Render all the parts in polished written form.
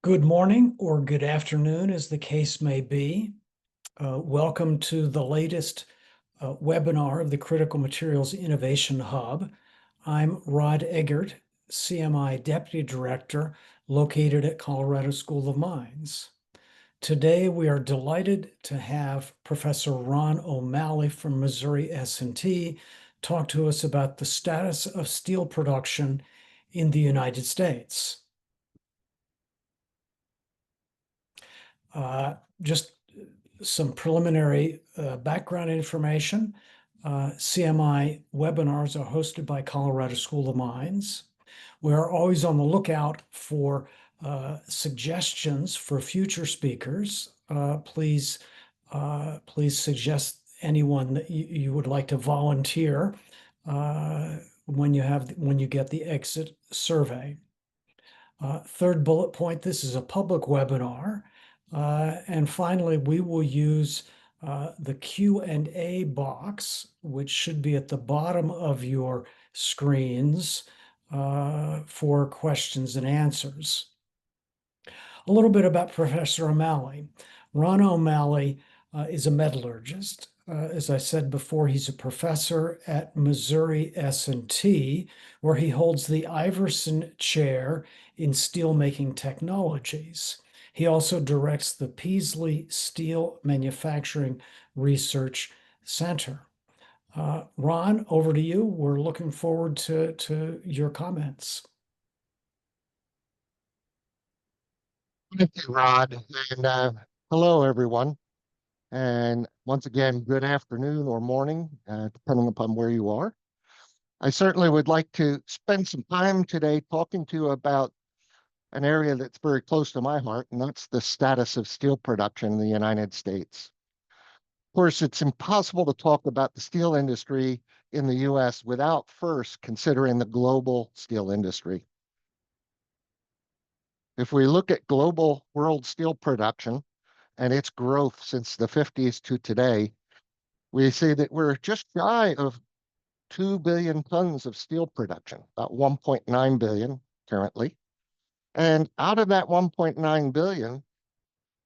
Good morning or good afternoon, as the case may be. Welcome to the latest webinar of the Critical Materials Innovation Hub. I'm Rod Eggert, CMI Deputy Director, located at Colorado School of Mines. Today, we are delighted to have Professor Ron O'Malley from Missouri S&T talk to us about the status of steel production in the United States. Just some preliminary background information. CMI webinars are hosted by Colorado School of Mines. We are always on the lookout for suggestions for future speakers. Please suggest anyone that you would like to volunteer when you get the exit survey. Third bullet point, this is a public webinar. And finally, we will use the Q&A box, which should be at the bottom of your screens for questions and answers. A little bit about Professor O'Malley. Ron O'Malley is a metallurgist. As I said before, he's a professor at Missouri S&T, where he holds the Iverson Chair in Steelmaking Technologies. He also directs the Peaslee Steel Manufacturing Research Center. Ron, over to you. We're looking forward to your comments. Thank you, Rod. And hello, everyone. And once again, good afternoon or morning, depending upon where you are. I certainly would like to spend some time today talking to you about an area that's very close to my heart, and that's the status of steel production in the United States. Of course, it's impossible to talk about the steel industry in the U.S. without first considering the global steel industry. If we look at global world steel production and its growth since the 50s to today, we see that we're just shy of 2 billion tons of steel production, about 1.9 billion currently. And out of that 1.9 billion,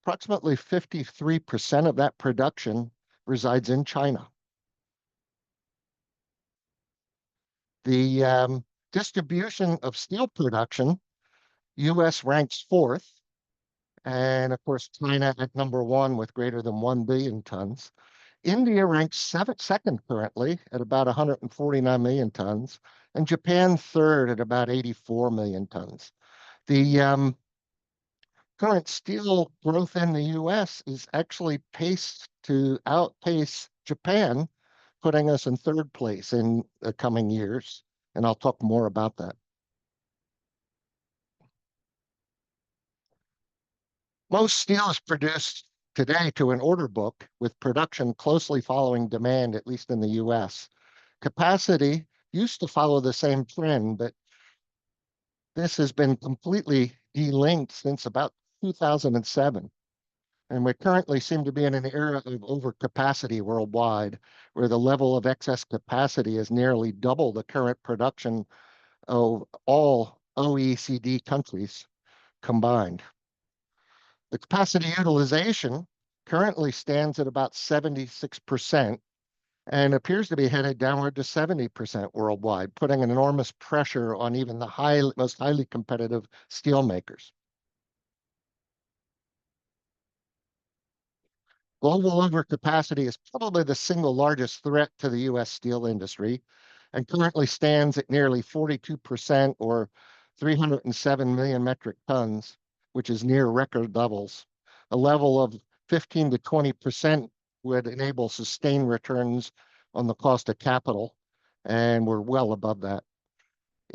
approximately 53% of that production resides in China. The distribution of steel production, U.S. ranks 4th. And of course, China at number 1 with greater than 1 billion tons. India ranks second currently at about 149 million tons, and Japan 3rd at about 84 million tons. The current steel growth in the U.S. is actually paced to outpace Japan, putting us in 3rd place in the coming years, and I'll talk more about that. Most steel is produced today to an order book, with production closely following demand, at least in the U.S. Capacity used to follow the same trend, but this has been completely delinked since about 2007. And we currently seem to be in an era of overcapacity worldwide, where the level of excess capacity is nearly double the current production of all OECD countries combined. The capacity utilization currently stands at about 76% and appears to be headed downward to 70% worldwide, putting an enormous pressure on even the most highly competitive steel makers. Global overcapacity is probably the single largest threat to the U.S. steel industry, and currently stands at nearly 42%, or 307 million metric tons, which is near record levels. A level of 15 to 20% would enable sustained returns on the cost of capital, and we're well above that.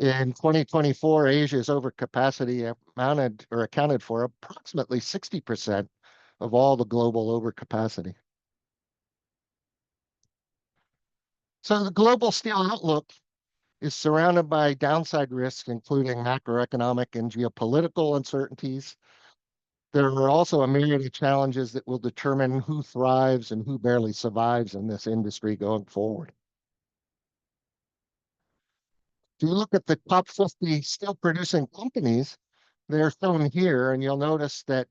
In 2024, Asia's overcapacity accounted for approximately 60% of all the global overcapacity. So the global steel outlook is surrounded by downside risks, including macroeconomic and geopolitical uncertainties. There are also a myriad of challenges that will determine who thrives and who barely survives in this industry going forward. If you look at the top 50 steel producing companies, They're shown here, and you'll notice that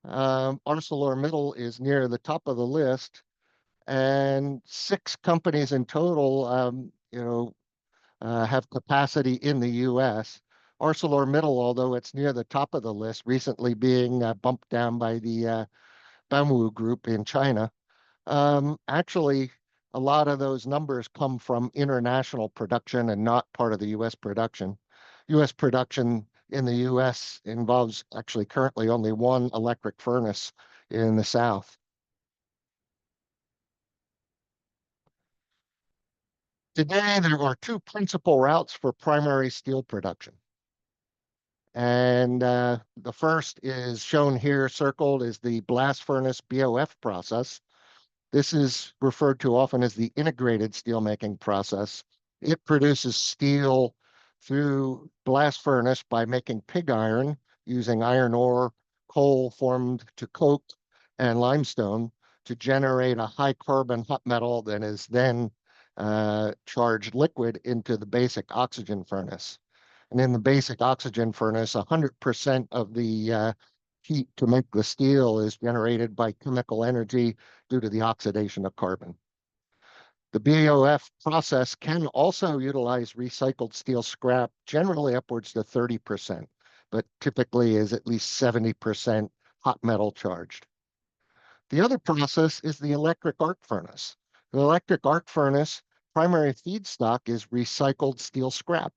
ArcelorMittal is near the top of the list, and 6 companies in total, have capacity in the U.S. ArcelorMittal, although it's near the top of the list, recently being bumped down by the Bamboo Group in China. Actually, a lot of those numbers come from international production and not part of the U.S. production. U.S. production in the U.S. involves actually currently only 1 electric furnace in the South. Today, there are 2 principal routes for primary steel production. And the first is shown here, circled, is the blast furnace BOF process. This is referred to often as the integrated steelmaking process. It produces steel through blast furnace by making pig iron using iron ore, coal formed to coke, and limestone to generate a high carbon hot metal that is then charged liquid into the basic oxygen furnace. And in the basic oxygen furnace, 100% of the heat to make the steel is generated by chemical energy due to the oxidation of carbon. The BOF process can also utilize recycled steel scrap, generally upwards to 30%, but typically is at least 70% hot metal charged. The other process is the electric arc furnace. The electric arc furnace primary feedstock is recycled steel scrap.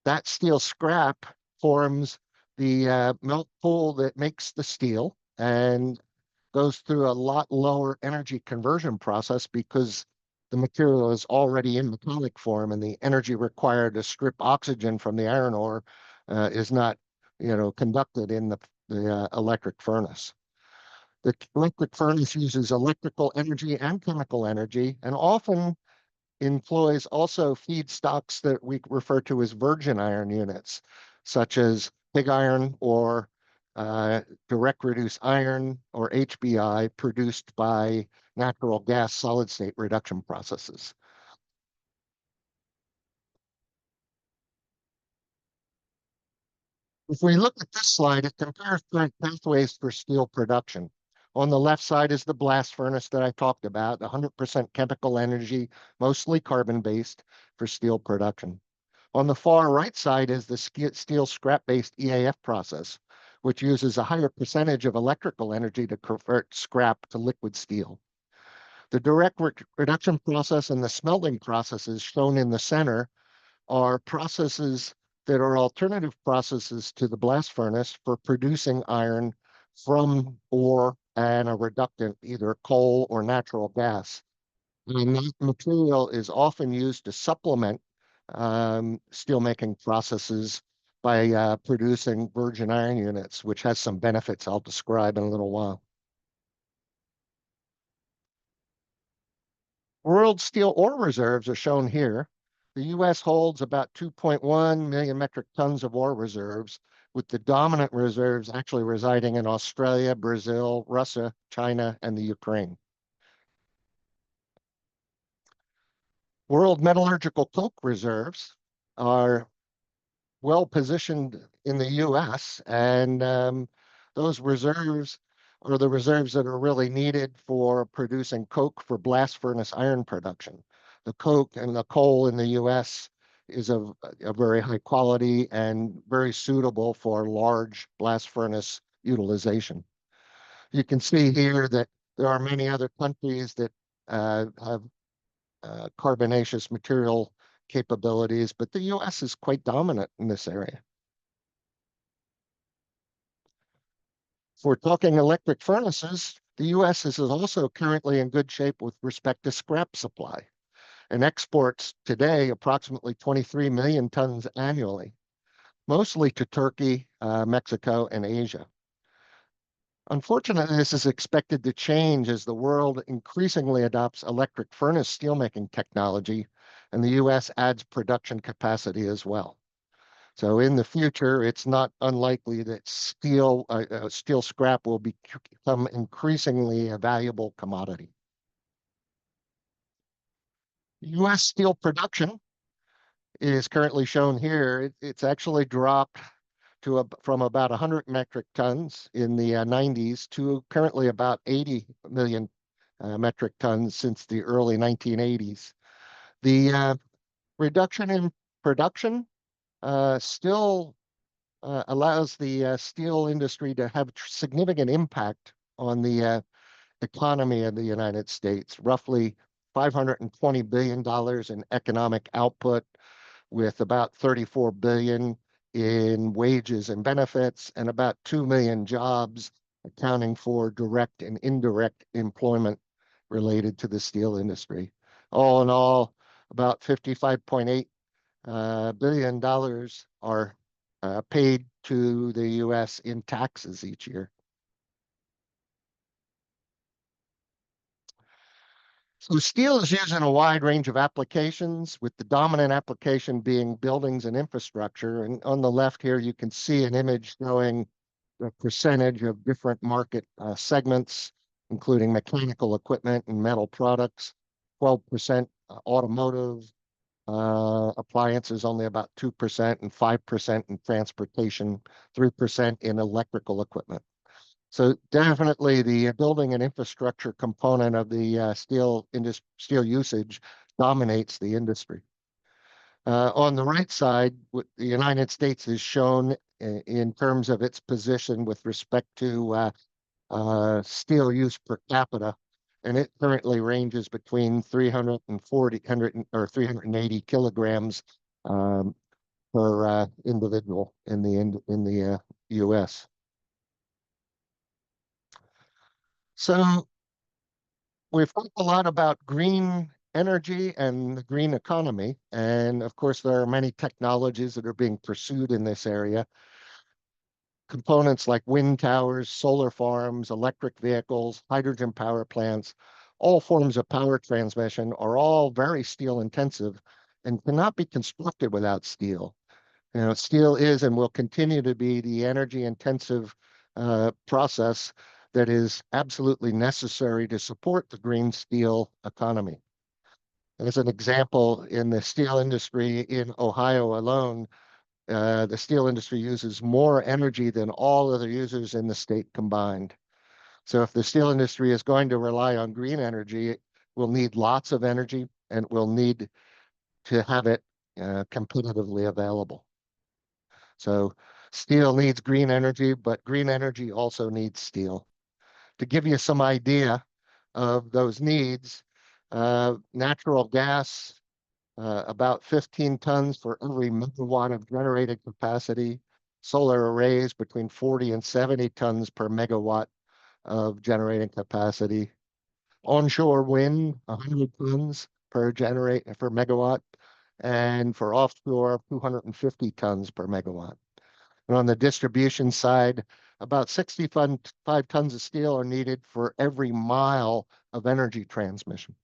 That steel scrap forms the melt pool that makes the steel and goes through a lot lower energy conversion process because the material is already in metallic form, and the energy required to strip oxygen from the iron ore is not, conducted in the electric furnace. The electric furnace uses electrical energy and chemical energy, and often employs also feedstocks that we refer to as virgin iron units, such as pig iron or direct reduced iron, or HBI, produced by natural gas solid state reduction processes. If we look at this slide, it compares current pathways for steel production. On the left side is the blast furnace that I talked about, 100% chemical energy, mostly carbon-based, for steel production. On the far right side is the steel scrap-based EAF process, which uses a higher percentage of electrical energy to convert scrap to liquid steel. The direct reduction process and the smelting processes shown in the center are processes that are alternative processes to the blast furnace for producing iron from ore and a reductant, either coal or natural gas. And that material is often used to supplement steelmaking processes by producing virgin iron units, which has some benefits I'll describe in a little while. World steel ore reserves are shown here. The U.S. holds about 2.1 million metric tons of ore reserves, with the dominant reserves actually residing in Australia, Brazil, Russia, China, and the Ukraine. World metallurgical coke reserves are well positioned in the U.S., and those reserves are the reserves that are really needed for producing coke for blast furnace iron production. The coke and the coal in the U.S. is of a very high quality and very suitable for large blast furnace utilization. You can see here that there are many other countries that have carbonaceous material capabilities, but the U.S. is quite dominant in this area. If we're talking electric furnaces, the U.S. is also currently in good shape with respect to scrap supply and exports today approximately 23 million tons annually, mostly to Turkey, Mexico, and Asia. Unfortunately, this is expected to change as the world increasingly adopts electric furnace steelmaking technology, and the U.S. adds production capacity as well. So in the future, it's not unlikely that steel scrap will become increasingly a valuable commodity. U.S. steel production is currently shown here. It's actually dropped from about 100 metric tons in the 90s to currently about 80 million metric tons since the early 1980s. The reduction in production still allows the steel industry to have significant impact on the economy of the United States, roughly $520 billion in economic output, with about 34 billion in wages and benefits, and about 2 million jobs, accounting for direct and indirect employment related to the steel industry. All in all, about $55.8 billion are paid to the U.S. in taxes each year. So steel is used in a wide range of applications, with the dominant application being buildings and infrastructure. And on the left here, you can see an image showing the percentage of different market segments, including mechanical equipment and metal products, 12% automotive, appliances only about 2%, and 5% in transportation, 3% in electrical equipment. So definitely the building and infrastructure component of the steel usage dominates the industry. On the right side, the United States is shown in terms of its position with respect to steel use per capita, and it currently ranges between 380 kilograms per individual in the U.S. So we've talked a lot about green energy and the green economy, and of course there are many technologies that are being pursued in this area. Components like wind towers, solar farms, electric vehicles, hydrogen power plants, all forms of power transmission are all very steel intensive and cannot be constructed without steel. You know, steel is and will continue to be the energy intensive process that is absolutely necessary to support the green steel economy. As an example, in the steel industry in Ohio alone, the steel industry uses more energy than all other users in the state combined. So if the steel industry is going to rely on green energy, it will need lots of energy and will need to have it competitively available. So steel needs green energy, but green energy also needs steel. To give you some idea of those needs, natural gas, about 15 tons for every megawatt of generated capacity. Solar arrays between 40 and 70 tons per megawatt of generating capacity. Onshore wind, 100 tons per megawatt, and for offshore, 250 tons per megawatt. And on the distribution side, about 65 tons of steel are needed for every mile of energy transmission.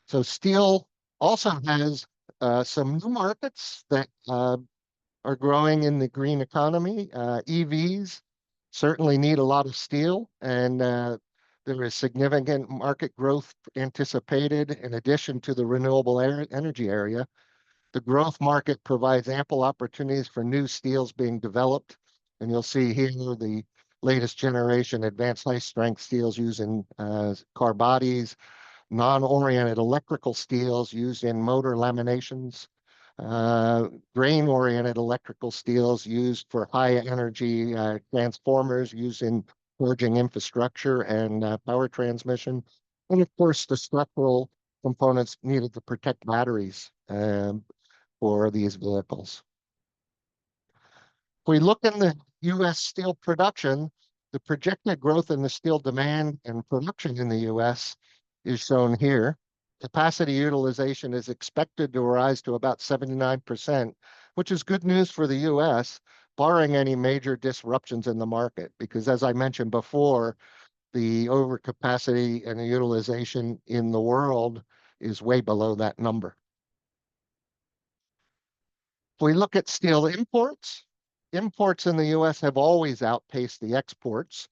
So steel also has some new markets that are growing in the green economy. EVs certainly need a lot of steel, and there is significant market growth anticipated in addition to the renewable energy area. The growth market provides ample opportunities for new steels being developed. And you'll see here the latest generation advanced high-strength steels used in car bodies, non-oriented electrical steels used in motor laminations, grain-oriented electrical steels used for high-energy transformers used in forging infrastructure and power transmission, and of course the structural components needed to protect batteries for these vehicles. If we look in the U.S. steel production, the projected growth in the steel demand and production in the U.S. is shown here. Capacity utilization is expected to rise to about 79%, which is good news for the U.S., barring any major disruptions in the market, because as I mentioned before, the overcapacity and the utilization in the world is way below that number. If we look at steel imports, imports in the U.S. have always outpaced the exports.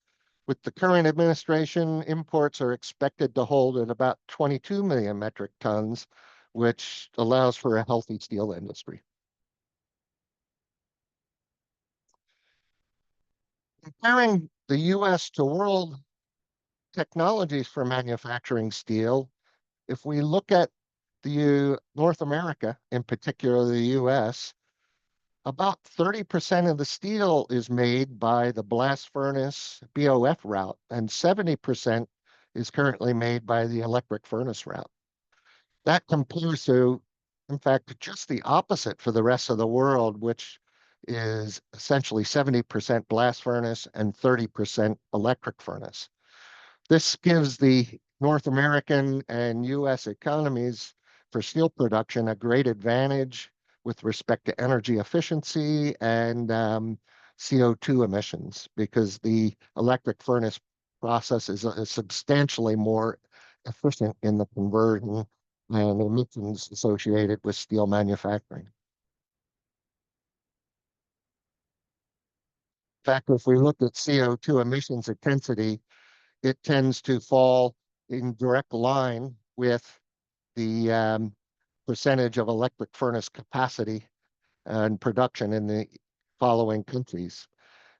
With the current administration, imports are expected to hold at about 22 million metric tons, which allows for a healthy steel industry. Comparing the US to world technologies for manufacturing steel, if we look at the North America, in particular the US, about 30% of the steel is made by the blast furnace BOF route, and 70% is currently made by the electric furnace route. That compares to, in fact, just the opposite for the rest of the world, which is essentially 70% blast furnace and 30% electric furnace. This gives the North American and US economies for steel production a great advantage with respect to energy efficiency and CO2 emissions, because the electric furnace process is substantially more efficient in the conversion and emissions associated with steel manufacturing. In fact, if we look at CO2 emissions intensity, it tends to fall in direct line with the percentage of electric furnace capacity and production in the following countries.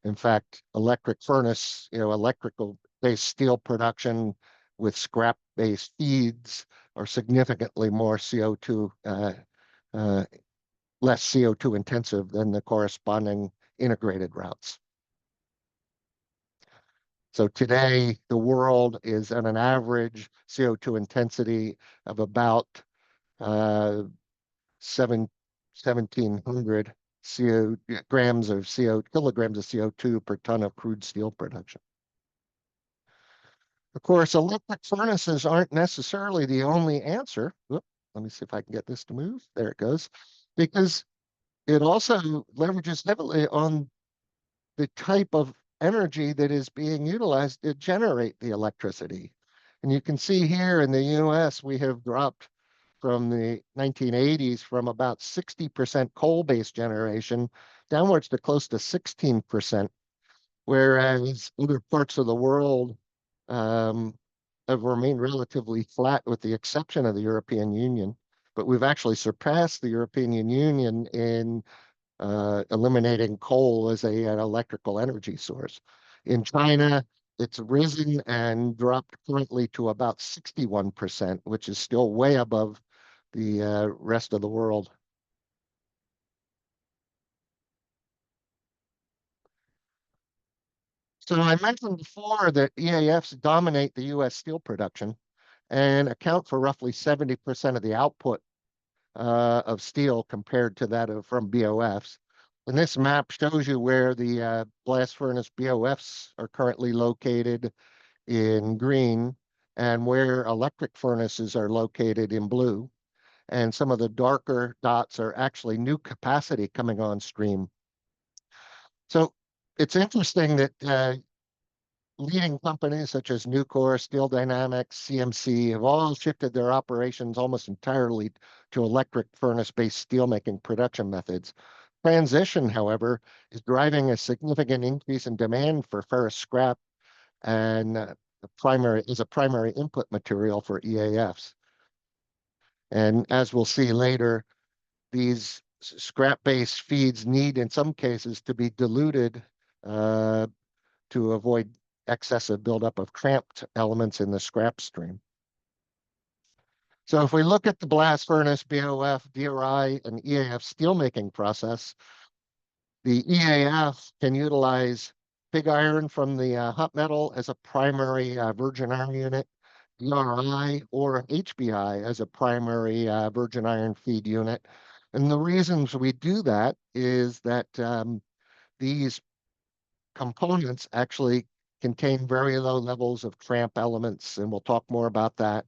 In fact, electric furnace, electrical-based steel production with scrap-based feeds are significantly more CO2, less CO2 intensive than the corresponding integrated routes. So today, the world is at an average CO2 intensity of about 1,700 kilograms of CO2 per ton of crude steel production. Of course, electric furnaces aren't necessarily the only answer. Let me see if I can get this to move. There it goes. Because it also leverages heavily on the type of energy that is being utilized to generate the electricity. And you can see here in the US, we have dropped from the 1980s from about 60% coal-based generation downwards to close to 16%, whereas other parts of the world have remained relatively flat with the exception of the European Union. But we've actually surpassed the European Union in eliminating coal as an electrical energy source. In China, it's risen and dropped currently to about 61%, which is still way above the rest of the world. So I mentioned before that EAFs dominate the US steel production and account for roughly 70% of the output of steel compared to that from BOFs. And this map shows you where the blast furnace BOFs are currently located in green and where electric furnaces are located in blue. And some of the darker dots are actually new capacity coming on stream. So it's interesting that leading companies such as Nucor, Steel Dynamics, CMC have all shifted their operations almost entirely to electric furnace-based steelmaking production methods. Transition, however, is driving a significant increase in demand for ferrous scrap and is a primary input material for EAFs. And as we'll see later, these scrap-based feeds need, in some cases, to be diluted to avoid excessive buildup of cramped elements in the scrap stream. So if we look at the blast furnace, BOF, DRI, and EAF steelmaking process, the EAF can utilize pig iron from the hot metal as a primary virgin iron unit, DRI or HBI as a primary virgin iron feed unit. And the reasons we do that is that these components actually contain very low levels of cramp elements, and we'll talk more about that.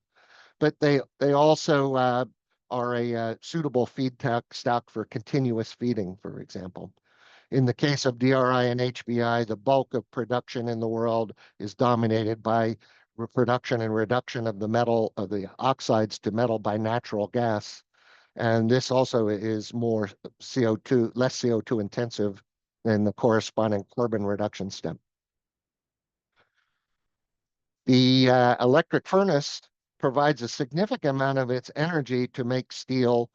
But they also are a suitable feed stock for continuous feeding, for example. In the case of DRI and HBI, the bulk of production in the world is dominated by production and reduction of the oxides to metal by natural gas. And this also is more less CO2 intensive than the corresponding carbon reduction step. The electric furnace provides a significant amount of its energy to make steel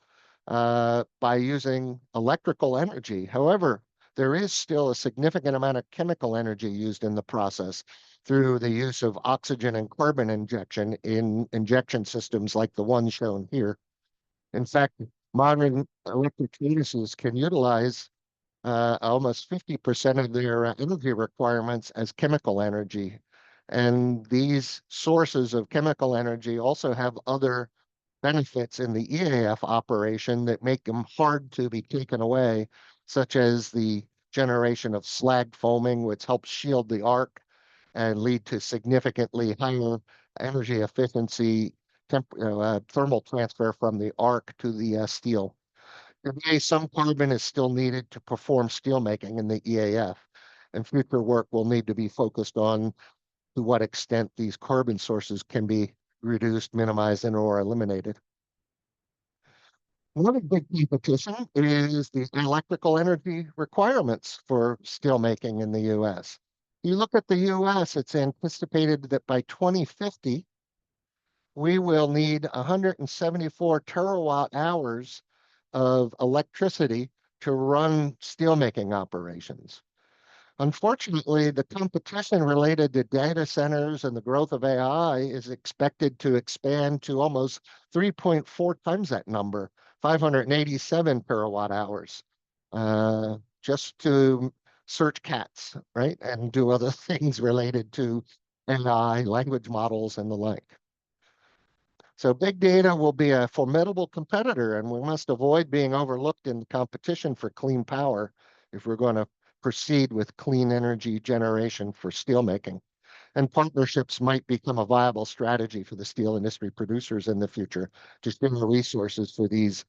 by using electrical energy. However, there is still a significant amount of chemical energy used in the process through the use of oxygen and carbon injection in injection systems like the one shown here. In fact, modern electric furnaces can utilize almost 50% of their energy requirements as chemical energy. And these sources of chemical energy also have other benefits in the EAF operation that make them hard to be taken away, such as the generation of slag foaming, which helps shield the arc and lead to significantly higher energy efficiency thermal transfer from the arc to the steel. Today, some carbon is still needed to perform steelmaking in the EAF, and future work will need to be focused on to what extent these carbon sources can be reduced, minimized, and or eliminated. Another big competition is the electrical energy requirements for steelmaking in the U.S. You look at the U.S., it's anticipated that by 2050, we will need 174 terawatt hours of electricity to run steelmaking operations. Unfortunately, the competition related to data centers and the growth of AI is expected to expand to almost 3.4 times that number, 587 terawatt hours, just to search cats, right? And do other things related to AI, language models, and the like. So big data will be a formidable competitor, and we must avoid being overlooked in the competition for clean power if we're going to proceed with clean energy generation for steelmaking. And partnerships might become a viable strategy for the steel industry producers in the future to share resources for these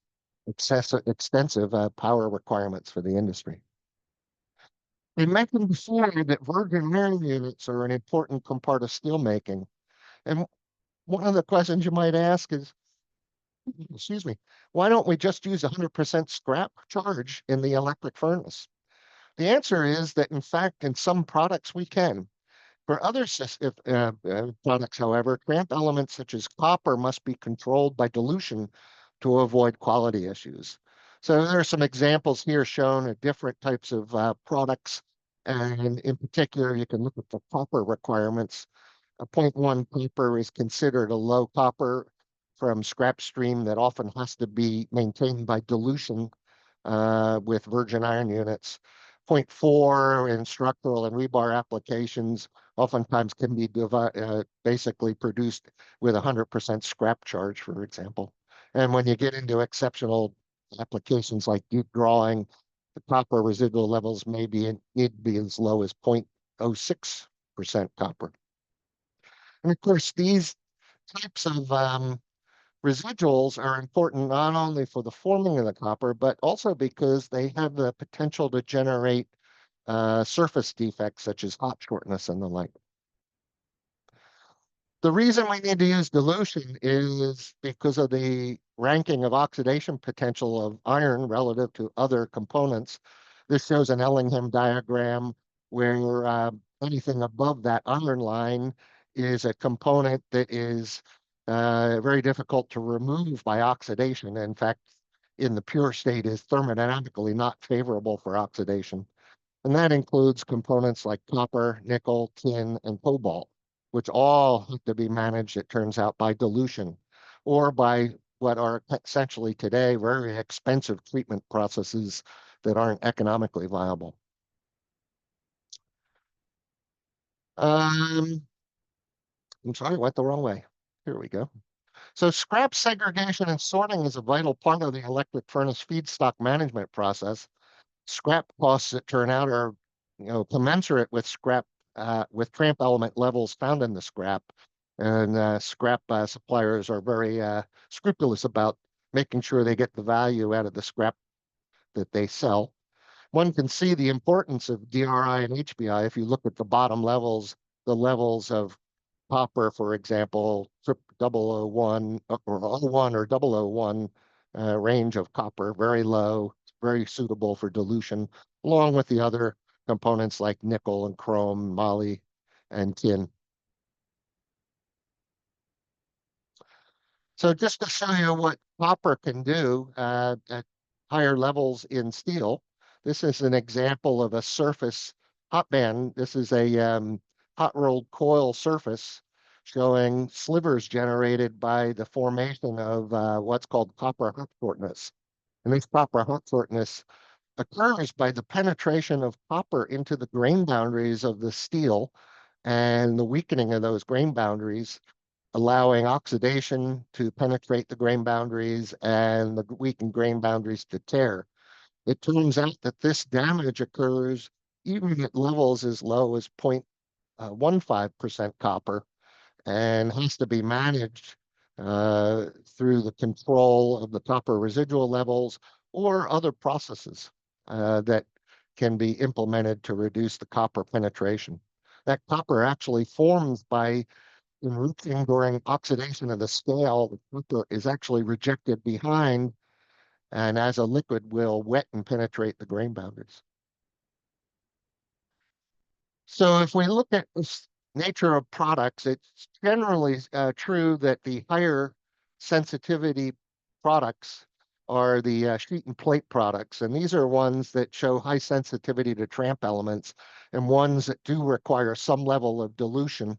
extensive power requirements for the industry. We mentioned before that virgin iron units are an important part of steelmaking. And one of the questions you might ask is, excuse me, why don't we just use 100% scrap charge in the electric furnace? The answer is that, in fact, in some products we can. For other products, however, cramp elements such as copper must be controlled by dilution to avoid quality issues. So there are some examples here shown of different types of products. And in particular, you can look at the copper requirements. A 0.1 copper is considered a low copper from scrap stream that often has to be maintained by dilution with virgin iron units. 0.4 in structural and rebar applications oftentimes can be basically produced with 100% scrap charge, for example. And when you get into exceptional applications like deep drawing, the copper residual levels may need to be as low as 0.06% copper. And of course, these types of residuals are important not only for the forming of the copper, but also because they have the potential to generate surface defects such as hot shortness and the like. The reason we need to use dilution is because of the ranking of oxidation potential of iron relative to other components. This shows an Ellingham diagram where anything above that iron line is a component that is very difficult to remove by oxidation. In fact, in the pure state is thermodynamically not favorable for oxidation. And that includes components like copper, nickel, tin, and cobalt, which all have to be managed, it turns out, by dilution or by what are essentially today very expensive treatment processes that aren't economically viable. I'm sorry, I went the wrong way. Here we go. So scrap segregation and sorting is a vital part of the electric furnace feedstock management process. Scrap costs that turn out are, commensurate with scrap, with cramp element levels found in the scrap. And scrap suppliers are very scrupulous about making sure they get the value out of the scrap that they sell. One can see the importance of DRI and HBI if you look at the bottom levels, the levels of copper, for example, 001 or 01 or 001 range of copper, very low, very suitable for dilution, along with the other components like nickel and chrome, moly, and tin. So just to show you what copper can do at higher levels in steel, This is an example of a surface hot band. This is a hot rolled coil surface showing slivers generated by the formation of what's called copper hot shortness. And this copper hot shortness occurs by the penetration of copper into the grain boundaries of the steel and the weakening of those grain boundaries, allowing oxidation to penetrate the grain boundaries and the weakened grain boundaries to tear. It turns out that this damage occurs even at levels as low as 0.15% copper and has to be managed through the control of the copper residual levels or other processes that can be implemented to reduce the copper penetration. That copper actually forms by enriching during oxidation of the scale. The copper is actually rejected behind and as a liquid will wet and penetrate the grain boundaries. So if we look at this nature of products, it's generally true that the higher sensitivity products are the sheet and plate products. And these are ones that show high sensitivity to tramp elements and ones that do require some level of dilution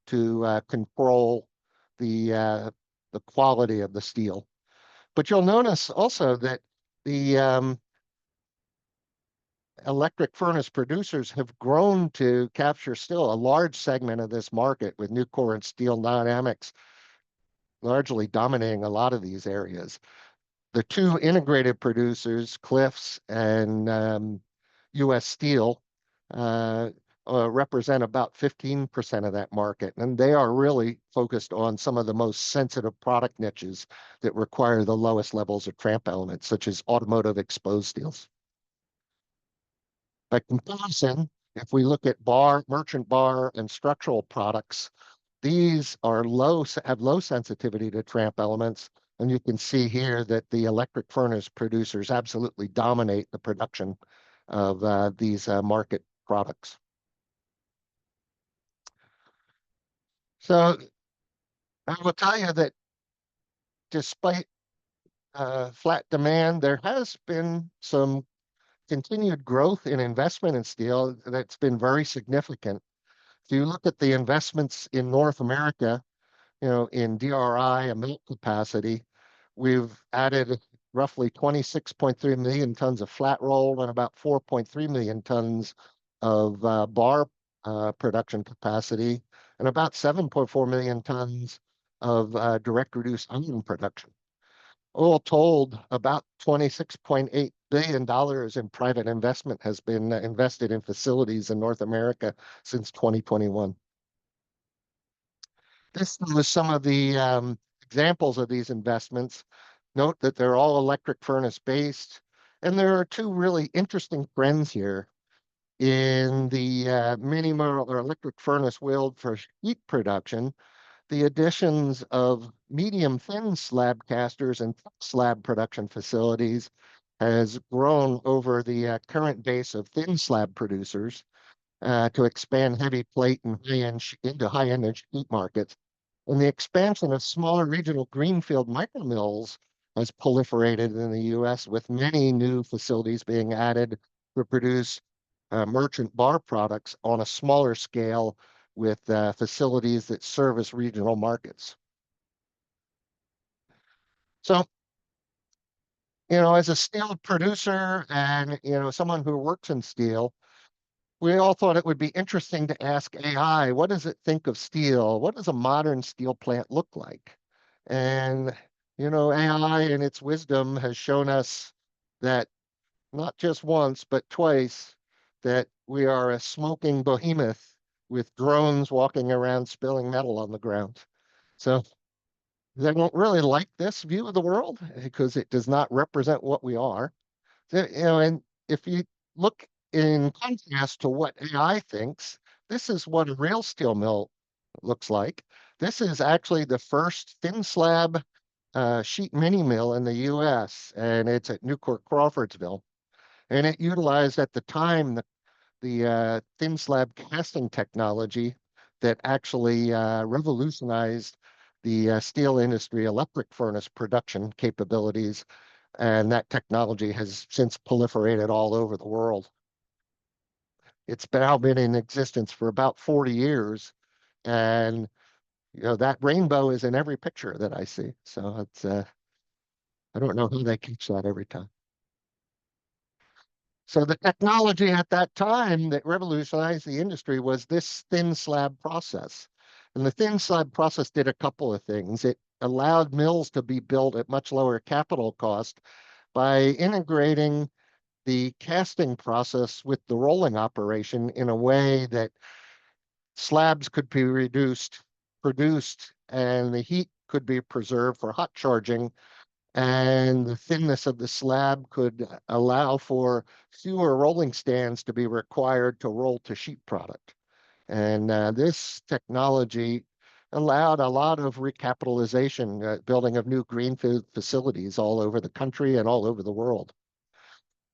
to control the quality of the steel. But you'll notice also that the electric furnace producers have grown to capture still a large segment of this market, with Nucor and Steel Dynamics largely dominating a lot of these areas. The two integrated producers, Cliffs and US Steel, represent about 15% of that market, and they are really focused on some of the most sensitive product niches that require the lowest levels of tramp elements, such as automotive exposed steels. By comparison, if we look at bar, merchant bar, and structural products, these are have low sensitivity to tramp elements, and you can see here that the electric furnace producers absolutely dominate the production of these market products. So I will tell you that despite flat demand, there has been some continued growth in investment in steel that's been very significant. If you look at the investments in North America, in DRI and melt capacity, we've added roughly 26.3 million tons of flat roll and about 4.3 million tons of bar production capacity and about 7.4 million tons of direct reduced iron production. All told, about $26.8 billion in private investment has been invested in facilities in North America since 2021. This was some of the examples of these investments. Note that they're all electric furnace based, and there are two really interesting trends here. In the mini or electric furnace world for heat production, the additions of medium thin slab casters and slab production facilities has grown over the current base of thin slab producers to expand heavy plate and into high-end sheet markets. And the expansion of smaller regional greenfield micromills has proliferated in the U.S., with many new facilities being added to produce merchant bar products on a smaller scale with facilities that service regional markets. So, as a steel producer and, someone who works in steel, we all thought it would be interesting to ask AI, what does it think of steel? What does a modern steel plant look like? And, AI in its wisdom has shown us that not just once, but twice, that we are a smoking behemoth with drones walking around spilling metal on the ground. So they don't really like this view of the world because it does not represent what we are. So, and if you look in contrast to what AI thinks, this is what a real steel mill looks like. This is actually the first thin slab sheet mini mill in the US, and it's at Nucor Crawfordsville. And it utilized at the time the thin slab casting technology that actually revolutionized the steel industry electric furnace production capabilities And that technology has since proliferated all over the world. It's now been in existence for about 40 years. And that rainbow is in every picture that I see. So it's I don't know who they catch that every time. So the technology at that time that revolutionized the industry was this thin slab process. And the thin slab process did a couple of things. It allowed mills to be built at much lower capital cost by integrating the casting process with the rolling operation in a way that slabs could be produced, and the heat could be preserved for hot charging, and the thinness of the slab could allow for fewer rolling stands to be required to roll to sheet product. And this technology allowed a lot of recapitalization, building of new greenfield facilities all over the country and all over the world.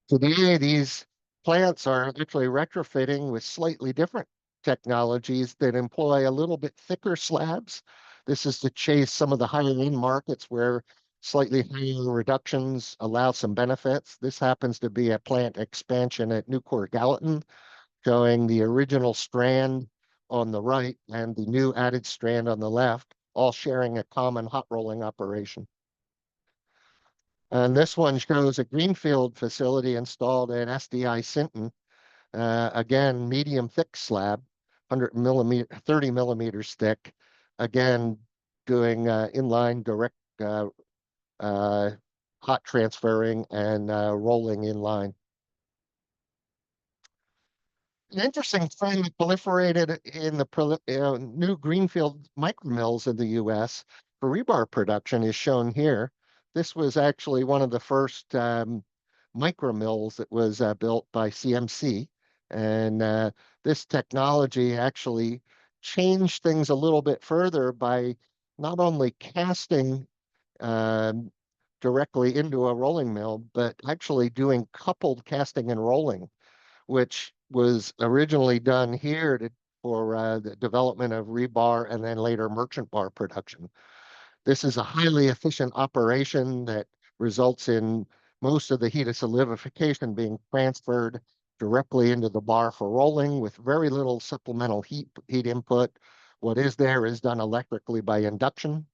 Today, these plants are actually retrofitting with slightly different technologies that employ a little bit thicker slabs. This is to chase some of the higher end markets where slightly higher reductions allow some benefits. This happens to be a plant expansion at Nucor Gallatin, showing the original strand on the right and the new added strand on the left, all sharing a common hot rolling operation. And this one shows a greenfield facility installed at SDI Sinton. Again, medium thick slab, 100 millimeter, 30 millimeters thick. Again, doing inline direct hot transferring and rolling inline. An interesting thing that proliferated in the new greenfield micromills in the U.S. for rebar production is shown here. This was actually one of the first micromills that was built by CMC. And this technology actually changed things a little bit further by not only casting directly into a rolling mill, but actually doing coupled casting and rolling, which was originally done here for the development of rebar and then later merchant bar production. This is a highly efficient operation that results in most of the heat of solidification being transferred directly into the bar for rolling with very little supplemental heat input. What is there is done electrically by induction,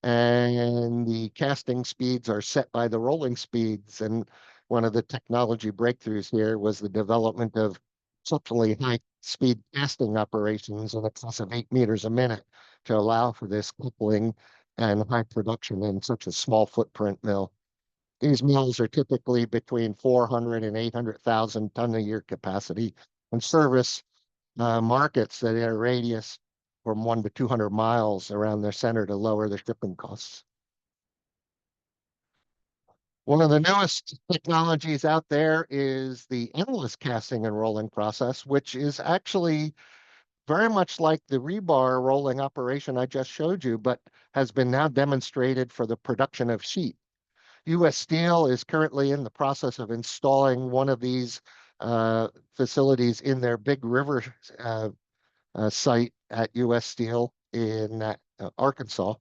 and the casting speeds are set by the rolling speeds. And one of the technology breakthroughs here was the development of exceptionally high speed casting operations in excess of 8 meters a minute to allow for this coupling and high production in such a small footprint mill. These mills are typically between 400 and 800,000 ton a year capacity and service markets that are radius from 1 to 200 miles around their center to lower their shipping costs. One of the newest technologies out there is the endless casting and rolling process, which is actually very much like the rebar rolling operation I just showed you, but has been now demonstrated for the production of sheet. U.S. Steel is currently in the process of installing one of these facilities in their Big River site at U.S. Steel in Arkansas.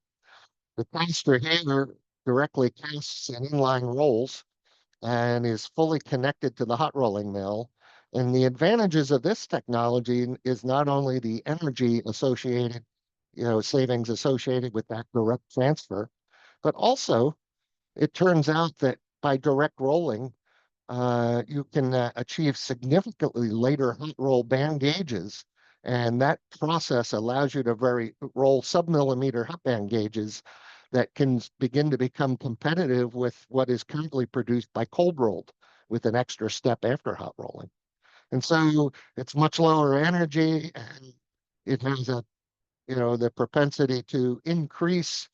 The caster here directly casts and inline rolls and is fully connected to the hot rolling mill. And the advantages of this technology is not only the energy associated, savings associated with that direct transfer, but also it turns out that by direct rolling, you can achieve significantly later hot roll band gauges. And that process allows you to roll sub-millimeter hot band gauges that can begin to become competitive with what is currently produced by cold rolled with an extra step after hot rolling. And so it's much lower energy, and it has the propensity to increase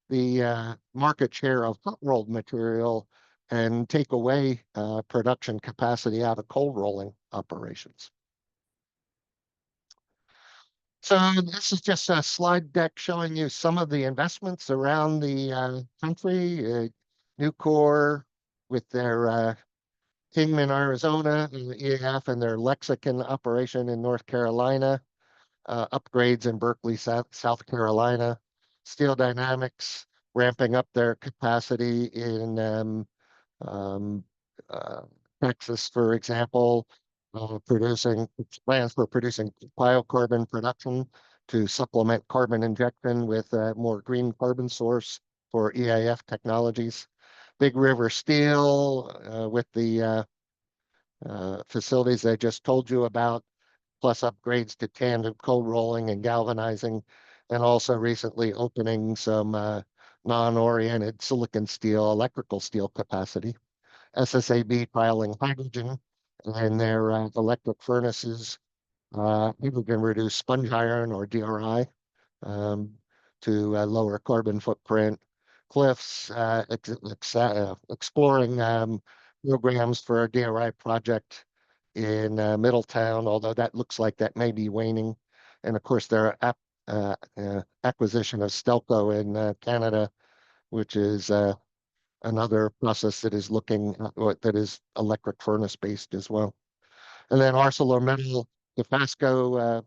the market share of hot rolled material and take away production capacity out of cold rolling operations. So this is just a slide deck showing you some of the investments around the country. Nucor with their Kingman, Arizona, and the EAF and their Lexington operation in North Carolina. Upgrades in Berkeley, South Carolina. Steel Dynamics ramping up their capacity in Um, uh, Texas, for example, producing plans for producing biocarbon production to supplement carbon injection with a more green carbon source for EAF technologies. Big River Steel with the facilities I just told you about, plus upgrades to tandem cold rolling and galvanizing, and also recently opening some non-oriented silicon steel, electrical steel capacity. SSAB trialing hydrogen in their electric furnaces, hydrogen reduced sponge iron or DRI um, to lower carbon footprint. Cliffs exploring programs for a DRI project in Middletown, although that looks like that may be waning. And of course, their acquisition of Stelco in Canada, which is another process that is looking that is electric furnace based as well. And then ArcelorMittal Dofasco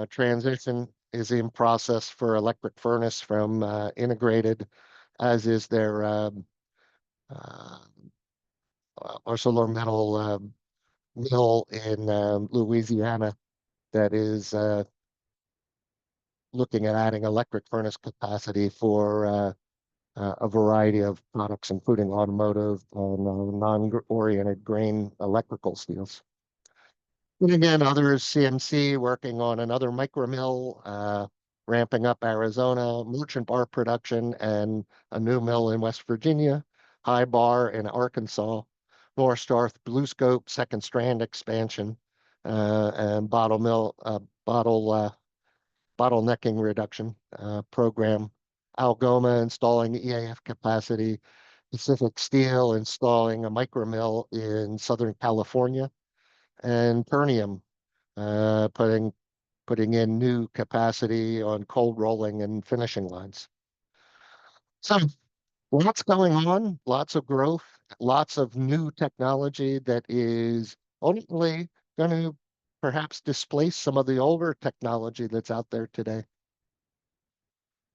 transition is in process for electric furnace from integrated, as is their uh, ArcelorMittal mill in Louisiana that is looking at adding electric furnace capacity for a variety of products, including automotive and non-oriented grain electrical steels. And again, others, CMC working on another micromill, ramping up Arizona, merchant bar production, and a new mill in West Virginia, high bar in Arkansas, North Star Blue Scope, second strand expansion, and bottlenecking reduction program. Algoma installing EAF capacity, Pacific Steel installing a micromill in Southern California, and Pernium putting in new capacity on cold rolling and finishing lines. So lots going on, lots of growth, lots of new technology that is ultimately going to perhaps displace some of the older technology that's out there today.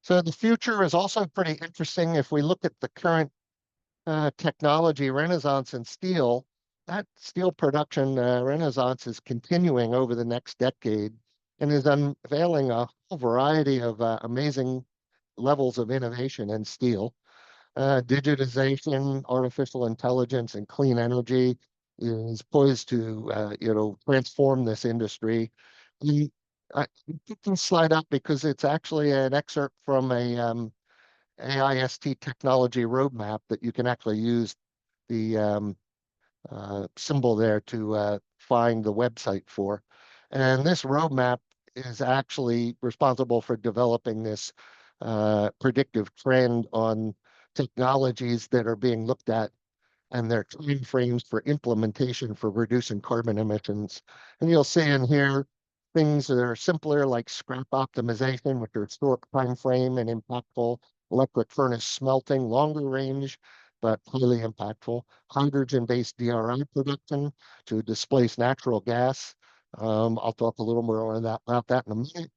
So the future is also pretty interesting. If we look at the current technology renaissance in steel, that steel production renaissance is continuing over the next decade and is unveiling a whole variety of amazing levels of innovation in steel. Digitization, artificial intelligence, and clean energy is poised to, transform this industry. I put this slide up because it's actually an excerpt from a AIST technology roadmap that you can actually use the symbol there to find the website for. And this roadmap is actually responsible for developing this predictive trend on technologies that are being looked at and their time frames for implementation for reducing carbon emissions. And you'll see in here things that are simpler like scrap optimization, which are short time frame and impactful, electric furnace smelting, longer range, but highly impactful, hydrogen-based DRI production to displace natural gas. I'll talk a little more about that in a minute.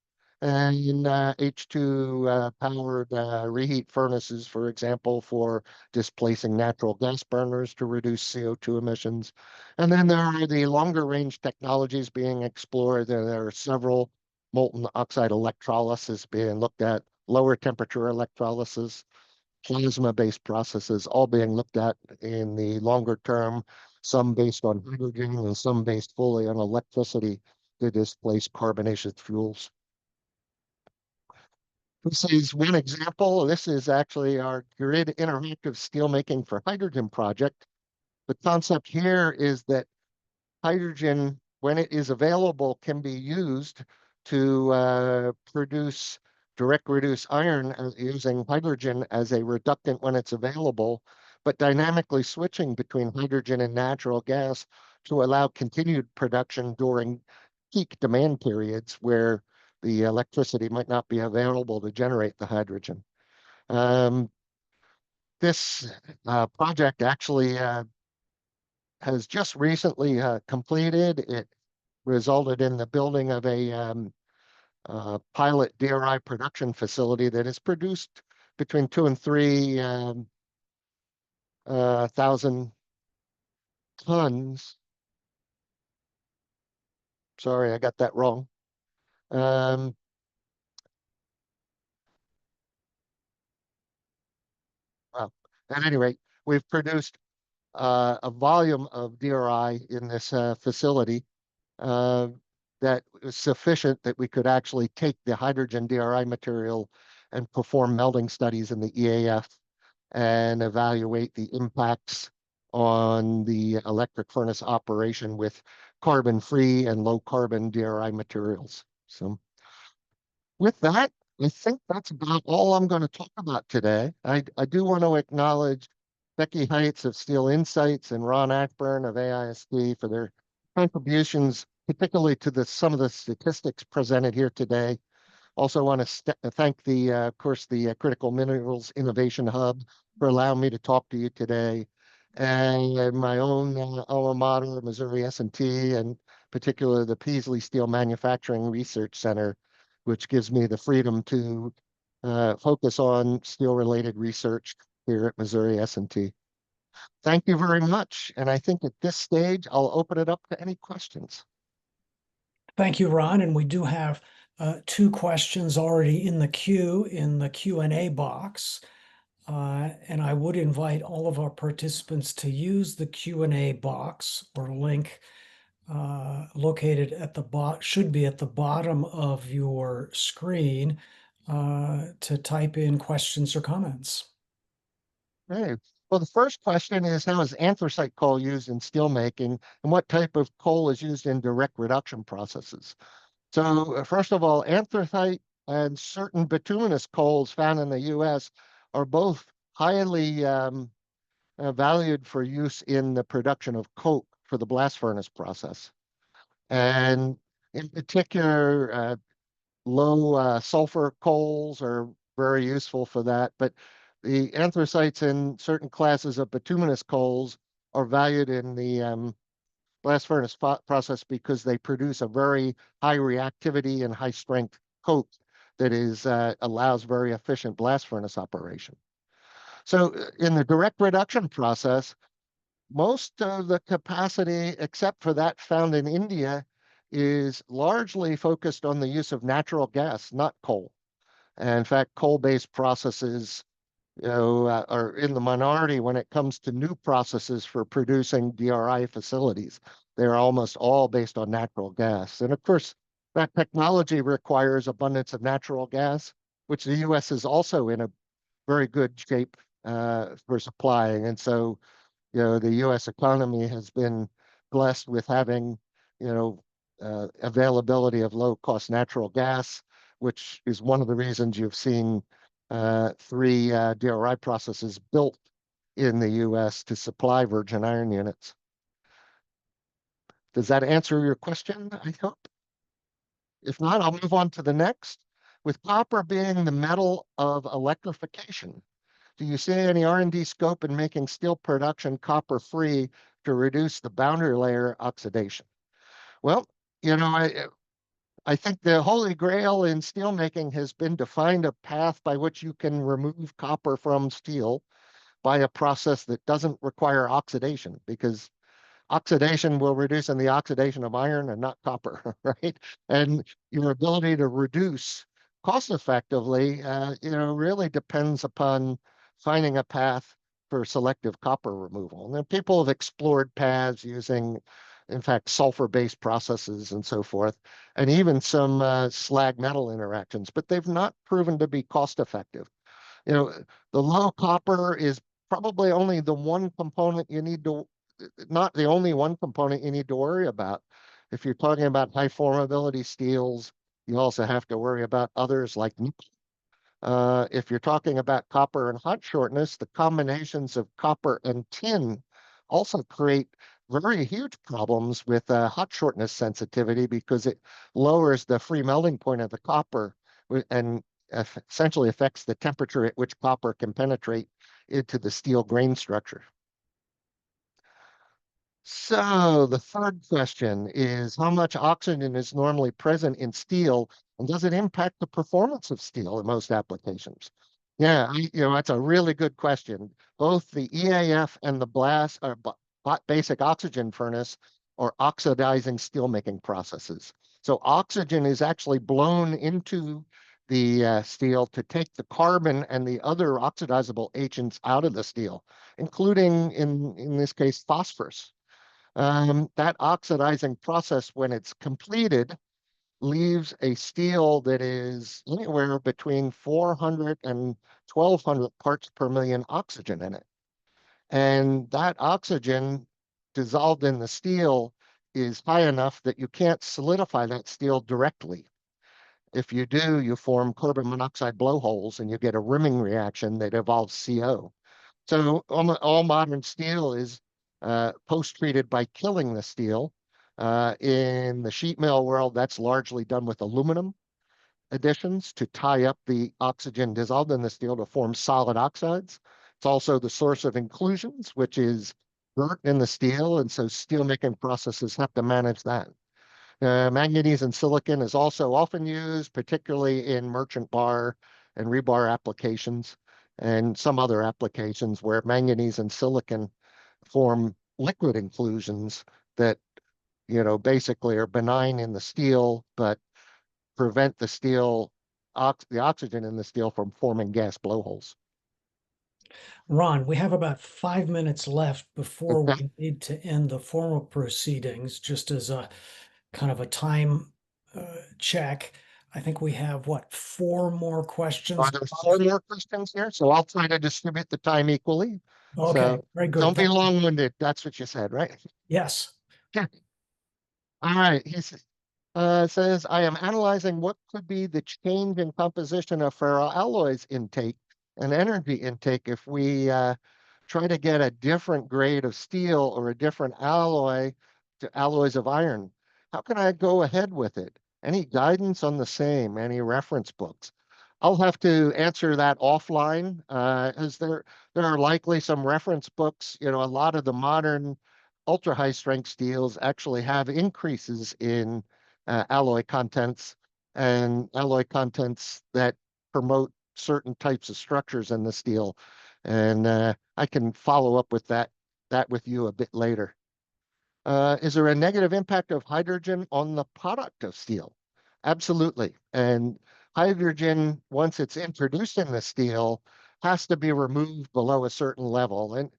And H2 powered reheat furnaces, for example, for displacing natural gas burners to reduce CO2 emissions. And then there are the longer range technologies being explored. There are several molten oxide electrolysis being looked at, lower temperature electrolysis, plasma-based processes all being looked at in the longer term, some based on hydrogen and some based fully on electricity to displace carbonaceous fuels. This is one example. This is actually our grid interactive steelmaking for hydrogen project. The concept here is that hydrogen, when it is available, can be used to produce direct reduce iron using hydrogen as a reductant when it's available, but dynamically switching between hydrogen and natural gas to allow continued production during peak demand periods where the electricity might not be available to generate the hydrogen. This project actually has just recently completed. It resulted in the building of a pilot DRI production facility that has produced between 2 and 3 thousand tons. Sorry, I got that wrong. Um, well, at any rate, we've produced a volume of DRI in this facility uh, that was sufficient that we could actually take the hydrogen DRI material and perform melting studies in the EAF and evaluate the impacts on the electric furnace operation with carbon-free and low-carbon DRI materials. So with that, I think that's about all I'm going to talk about today. I do want to acknowledge Becky Heitz of Steel Insights and Ron Ackburn of AIST for their contributions, particularly to some of the statistics presented here today. Also want to thank of course, the Critical Minerals Innovation Hub for allowing me to talk to you today, and my own alma mater, Missouri S&T, and particularly the Peaslee Steel Manufacturing Research Center, which gives me the freedom to focus on steel-related research here at Missouri S&T. Thank you very much, and I think at this stage, I'll open it up to any questions. Thank you, Ron. And we do have two questions already in the queue in the Q&A box. And I would invite all of our participants to use the Q&A box or link located at the should be at the bottom of your screen to type in questions or comments. Okay. Well, the first question is, how is anthracite coal used in steelmaking, and what type of coal is used in direct reduction processes? So first of all, anthracite and certain bituminous coals found in the U.S. are both highly valued for use in the production of coke for the blast furnace process. And in particular, low sulfur coals are very useful for that. But the anthracites in certain classes of bituminous coals are valued in the blast furnace process because they produce a very high reactivity and high strength coke that allows very efficient blast furnace operation. So in the direct reduction process, most of the capacity, except for that found in India, is largely focused on the use of natural gas, not coal. And in fact, coal-based processes, are in the minority when it comes to new processes for producing DRI facilities. They're almost all based on natural gas. And of course, that technology requires abundance of natural gas, which the U.S. is also in a very good shape for supplying. And so, the U.S. economy has been blessed with having, availability of low-cost natural gas, which is one of the reasons you've seen 3 DRI processes built in the U.S. to supply virgin iron units. Does that answer your question, I hope? If not, I'll move on to the next. With copper being the metal of electrification, do you see any R&D scope in making steel production copper-free to reduce the boundary layer oxidation? Well, I think the holy grail in steelmaking has been to find a path by which you can remove copper from steel by a process that doesn't require oxidation, because oxidation will reduce in the oxidation of iron and not copper, right? And your ability to reduce cost effectively, really depends upon finding a path for selective copper removal. And people have explored paths using, in fact, sulfur-based processes and so forth, and even some slag metal interactions, but they've not proven to be cost effective. The low copper is probably only the one component you need to, not the only one component you need to worry about. If you're talking about high formability steels, you also have to worry about others like nickel. If you're talking about copper and hot shortness, the combinations of copper and tin also create very huge problems with hot shortness sensitivity, because it lowers the free melting point of the copper and essentially affects the temperature at which copper can penetrate into the steel grain structure. So the third question is, how much oxygen is normally present in steel, and does it impact the performance of steel in most applications? Yeah, that's a really good question. Both the EAF and the blast or basic oxygen furnace are oxidizing steelmaking processes. So oxygen is actually blown into the steel to take the carbon and the other oxidizable agents out of the steel, including in this case phosphorus. That oxidizing process, when it's completed, leaves a steel that is anywhere between 400 and 1200 parts per million oxygen in it. And that oxygen dissolved in the steel is high enough that you can't solidify that steel directly. If you do, you form carbon monoxide blowholes and you get a rimming reaction that evolves CO. So all modern steel is post-treated by killing the steel. In the sheet metal world, that's largely done with aluminum additions to tie up the oxygen dissolved in the steel to form solid oxides. It's also the source of inclusions, which is dirt in the steel, and so steelmaking processes have to manage that. Manganese and silicon is also often used, particularly in merchant bar and rebar applications, and some other applications where manganese and silicon form liquid inclusions that basically are benign in the steel, but prevent the the oxygen in the steel from forming gas blowholes. Ron, we have about 5 minutes left before Okay. we need to end the formal proceedings, just as a kind of a time check. I think we have what, four more Are questions? there four more questions here? So I'll try to distribute the time equally. Okay, So very good. don't be Thank you. long-winded. That's what you said, right? Yes. Yeah. All right. Says, I am analyzing what could be the change in composition of ferroalloys intake and energy intake if we try to get a different grade of steel or a different alloy to alloys of iron. How can I go ahead with it? Any guidance on the same? Any reference books? I'll have to answer that offline, as there are likely some reference books. A lot of the modern ultra high strength steels actually have increases in alloy contents and alloy contents that promote certain types of structures in the steel. And I can follow up with that with you a bit later. Is there a negative impact of hydrogen on the product of steel? Absolutely. And hydrogen, once it's introduced in the steel, has to be removed below a certain level. And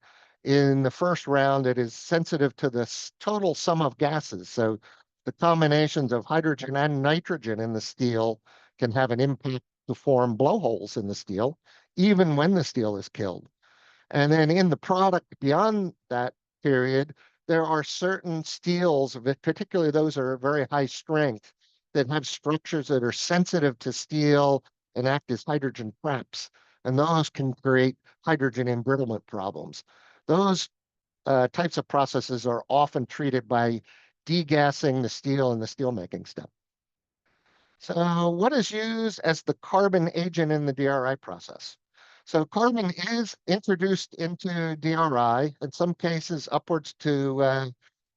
in the first round, it is sensitive to the total sum of gases. So the combinations of hydrogen and nitrogen in the steel can have an impact to form blowholes in the steel, even when the steel is killed. And then in the product beyond that period, there are certain steels, particularly those that are very high strength, that have structures that are sensitive to steel and act as hydrogen traps. And those can create hydrogen embrittlement problems. Those types of processes are often treated by degassing the steel in the steelmaking step. So what is used as the carbon agent in the DRI process? So carbon is introduced into DRI, in some cases upwards to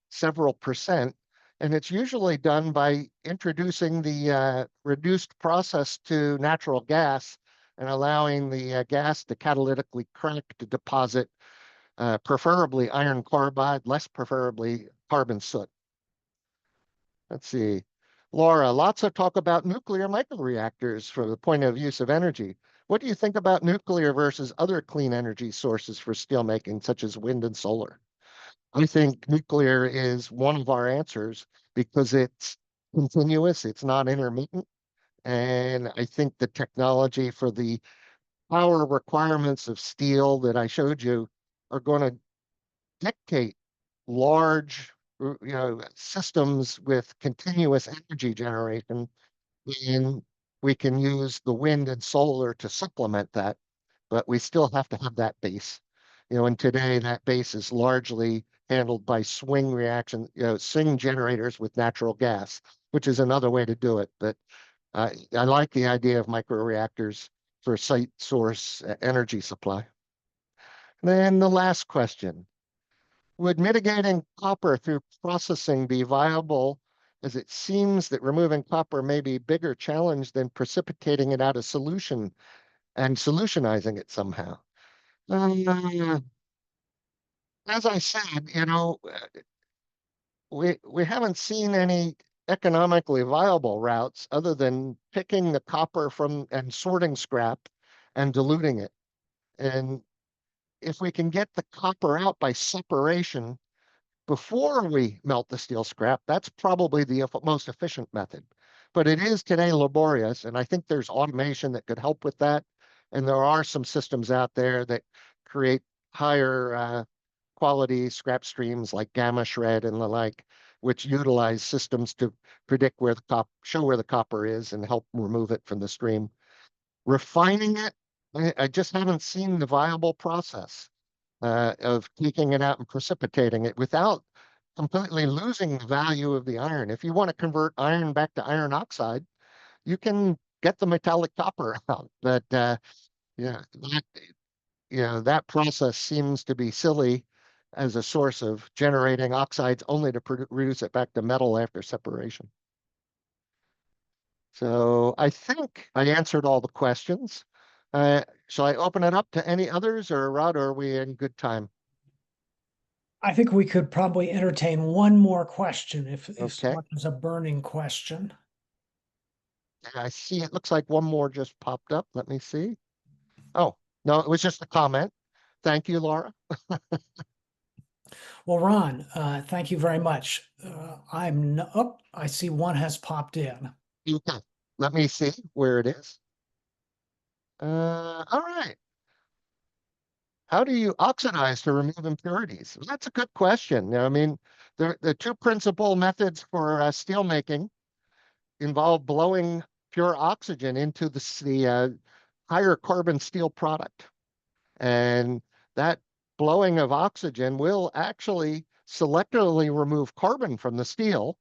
several percent, and it's usually done by introducing the reduced process to natural gas and allowing the gas to catalytically crack to deposit preferably iron carbide, less preferably carbon soot. Let's see. Laura, lots of talk about nuclear microreactors from the point of use of energy. What do you think about nuclear versus other clean energy sources for steelmaking, such as wind and solar? I think nuclear is one of our answers because it's continuous, it's not intermittent. And I think the technology for the power requirements of steel that I showed you are going to dictate large systems with continuous energy generation, and we can use the wind and solar to supplement that, but we still have to have that base. And today that base is largely handled by swing reaction, swing generators with natural gas, which is another way to do it. But I like the idea of microreactors for site source energy supply. And then the last question. Would mitigating copper through processing be viable, as it seems that removing copper may be a bigger challenge than precipitating it out of solution and solutionizing it somehow. Uh, as I said, we haven't seen any economically viable routes other than picking the copper from and sorting scrap and diluting it. And if we can get the copper out by separation before we melt the steel scrap, that's probably the most efficient method. But it is today laborious, and I think there's automation that could help with that. And there are some systems out there that create higher quality scrap streams like gamma shred and the like, which utilize systems to predict where the show where the copper is and help remove it from the stream. Refining it, I just haven't seen the viable process of taking it out and precipitating it without completely losing the value of the iron. If you want to convert iron back to iron oxide, you can get the metallic copper out. But yeah, that process seems to be silly as a source of generating oxides only to reduce it back to metal after separation. So I think I answered all the questions. Shall I open it up to any others, or Rod, are we in good time? I think we could probably entertain one more question if Okay. someone has a burning question. I see it looks like one more just popped up. Let me see. Oh, no, it was just a comment. Thank you, Laura. Well, Ron, thank you very much. Oh, I see one has popped in. Okay. Let me see where it is. All right. How do you oxidize to remove impurities? Well, that's a good question. I mean, the two principal methods for steel making involve blowing pure oxygen into the higher carbon steel product. And that blowing of oxygen will actually selectively remove carbon from the steel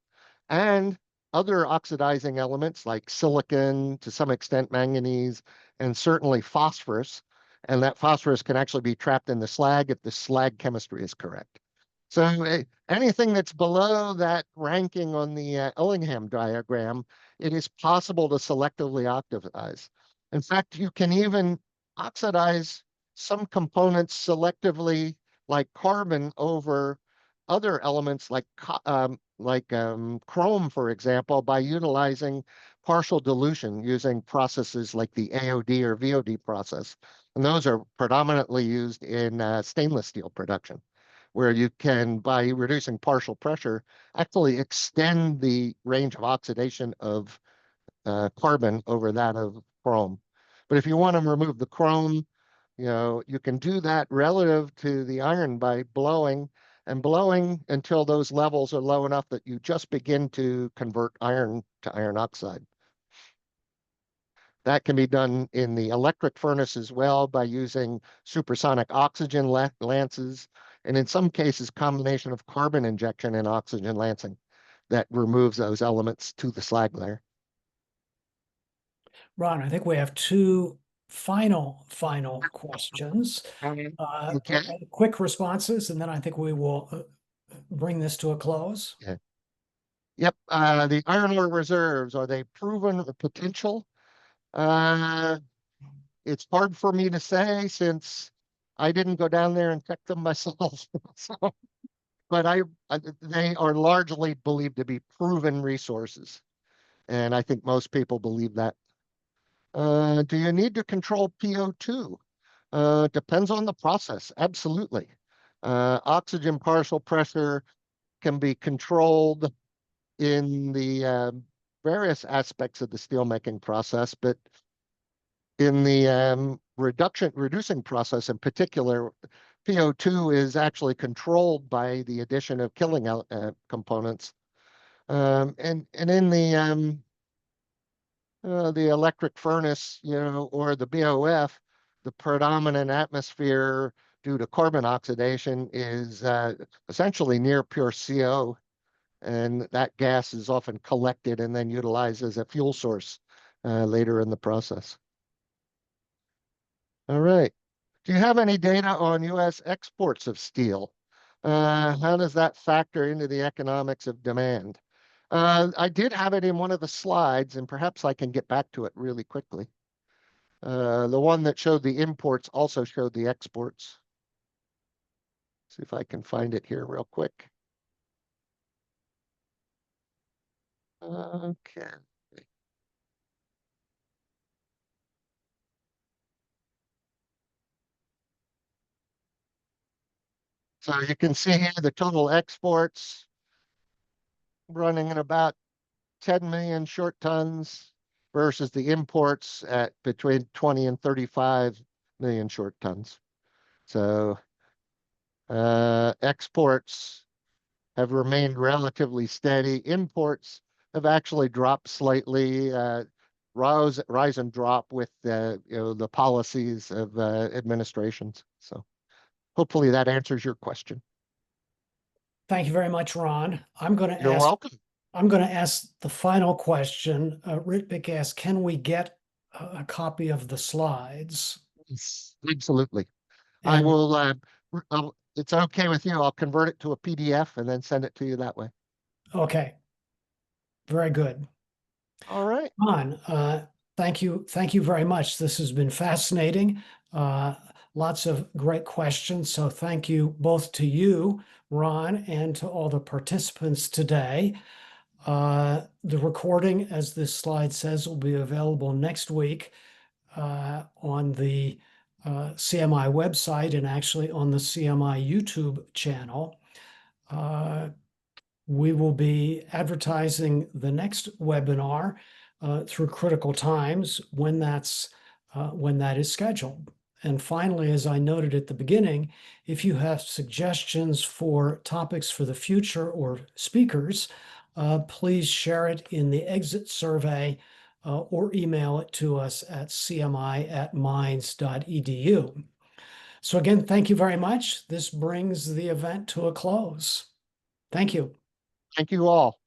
and other oxidizing elements like silicon, to some extent manganese, and certainly phosphorus. And that phosphorus can actually be trapped in the slag if the slag chemistry is correct. So anything that's below that ranking on the Ellingham diagram, it is possible to selectively oxidize. In fact, you can even oxidize some components selectively, like carbon, over other elements like chrome, for example, by utilizing partial dilution using processes like the AOD or VOD process. And those are predominantly used in stainless steel production, where you can, by reducing partial pressure, actually extend the range of oxidation of carbon over that of chrome. But if you want to remove the chrome, you can do that relative to the iron by blowing until those levels are low enough that you just begin to convert iron to iron oxide. That can be done in the electric furnace as well by using supersonic oxygen lances, and in some cases, combination of carbon injection and oxygen lancing that removes those elements to the slag layer. Ron, I think we have two final questions. Okay. Quick responses, and then I think we will bring this to a close. Yeah. Yep. The iron ore reserves, are they proven potential? It's hard for me to say since I didn't go down there and check them myself. So, but they are largely believed to be proven resources. And I think most people believe that. Do you need to control PO2? Depends on the process. Absolutely. Oxygen partial pressure can be controlled in the various aspects of the steelmaking process, but in the reducing process in particular, PO2 is actually controlled by the addition of killing components. And in the electric furnace, or the BOF, the predominant atmosphere due to carbon oxidation is essentially near pure CO. And that gas is often collected and then utilized as a fuel source later in the process. All right. Do you have any data on U.S. exports of steel? How does that factor into the economics of demand? I did have it in one of the slides, and perhaps I can get back to it really quickly. The one that showed the imports also showed the exports. See if I can find it here real quick. Okay. So you can see here the total exports running at about 10 million short tons versus the imports at between 20 and 35 million short tons. So exports have remained relatively steady. Imports have actually dropped slightly, rise and drop with the policies of administrations. So hopefully that answers your question. Thank you very much, Ron. I'm going to You're welcome. ask the final question. Ritbik asks, can we get a copy of the slides? Yes, absolutely. I And will, it's okay with you. I'll convert it to a PDF and then send it to you that way. okay, very good. All right. Ron, thank you very much. This has been fascinating. Lots of great questions. So thank you both to you, Ron, and to all the participants today. The recording, as this slide says, will be available next week on the CMI website and actually on the CMI YouTube channel. We will be advertising the next webinar through Critical Times when that is scheduled. And finally, as I noted at the beginning, if you have suggestions for topics for the future or speakers, please share it in the exit survey or email it to us at cmi@mines.edu. So again, thank you very much. This brings the event to a close. Thank you. Thank you all.